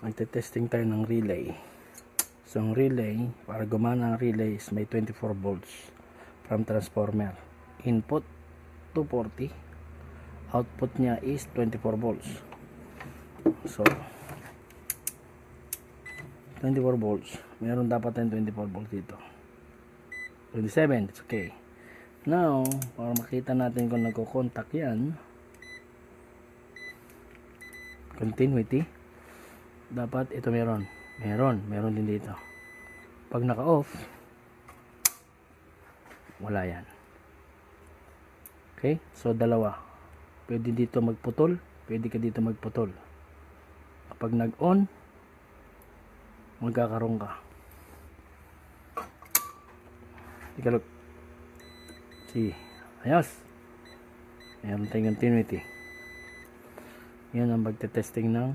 magte-testing tayo ng relay. So ang relay, para gumana ang relay is may 24 volts from transformer. Input 240, output niya is 24 volts. So 24 volts, meron dapat tayong 24 volts dito. 27, it's okay. Now, para makita natin kung nagko-contact yan, continuity, dapat ito meron din dito. Pag naka-off, wala yan. Okay, so dalawa, pwede dito magputol, pwede ka dito magputol. Kapag nag-on, magkakaroon ka. Look. See, ayos, meron tayong continuity. Yan ang pagte-testing ng